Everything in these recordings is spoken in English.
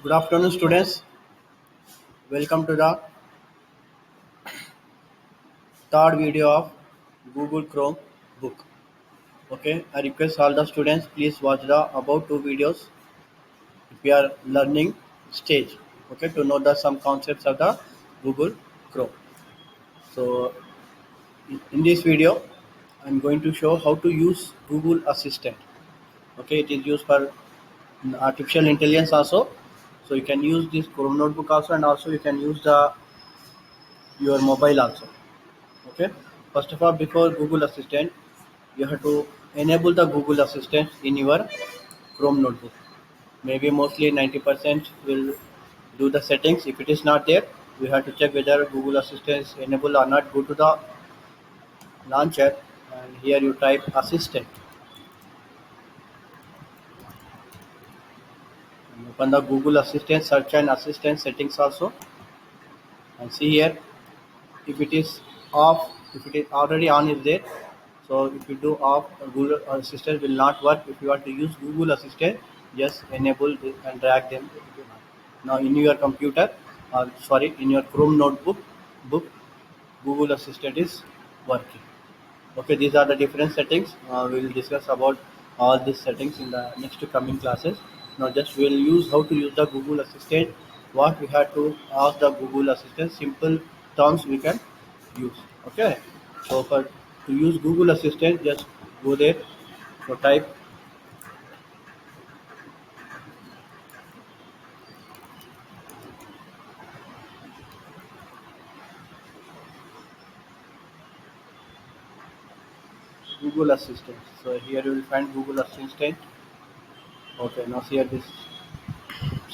Good afternoon, students. Welcome to the third video of Google Chrome book. Okay, I request all the students please watch the above two videos if we are learning stage. Okay, to know the some concepts of the Google Chrome. So in this video, I'm going to show how to use Google Assistant. Okay, it is used for artificial intelligence also. So you can use this Chrome notebook also, and also you can use the your mobile also. Okay, first of all, before Google Assistant, you have to enable the Google Assistant in your Chrome notebook. Maybe mostly 90% will do the settings. If it is not there, you have to check whether Google Assistant is enabled or not. Go to the launcher and here you type Assistant and open the Google Assistant search and Assistant settings also, and see here if it is off, if it is already on is there. So if you do off, Google Assistant will not work. If you want to use Google Assistant, just enable this and drag them. Now in your computer, sorry, in your Chrome notebook book, Google Assistant is working. Okay, these are the different settings. We will discuss about all these settings in the next coming classes. Now just we will use how to use the Google Assistant. What we have to ask the Google Assistant, simple terms we can use. Okay, so for to use Google Assistant, just go there. So type Google Assistant. So here you will find Google Assistant. Okay, now here this.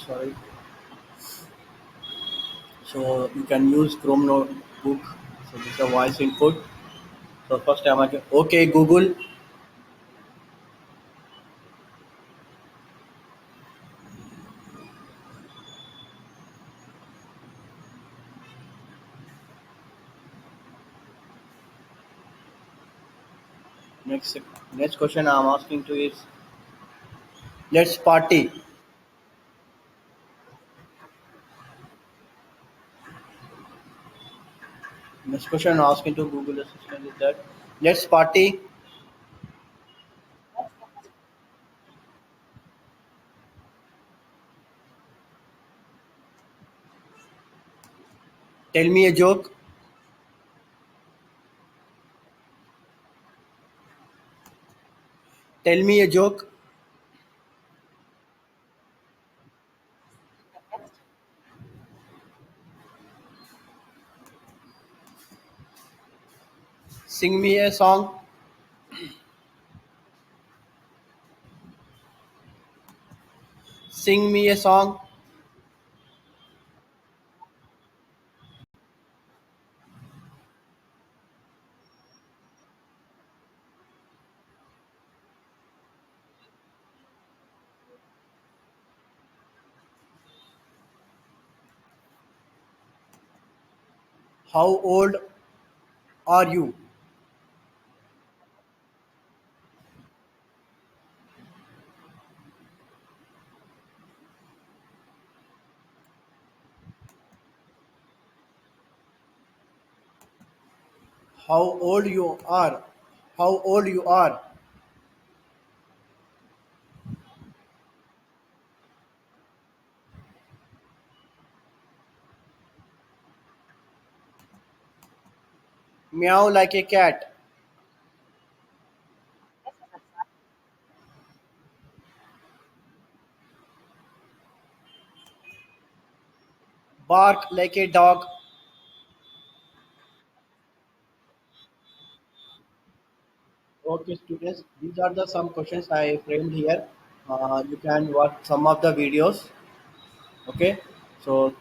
Sorry. So you can use Chrome notebook. So this is a voice input. So first time I can, okay Google. Next next question I'm asking to is let's party. Next question I'm asking to Google Assistant is that let's party. Tell me a joke. Tell me a joke. Sing me a song. Sing me a song. How old are you? How old you are? How old you are? Meow like a cat. Bark like a dog. Okay, students, these are the some questions I framed here. You can watch some of the videos. Okay, so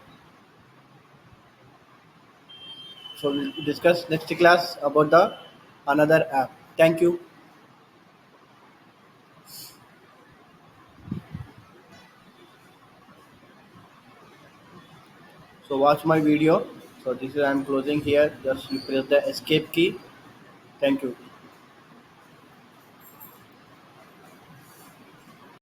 we'll discuss next class about the another app. Thank you. So watch my video. So this is I'm closing here. Just you press the escape key. Thank you.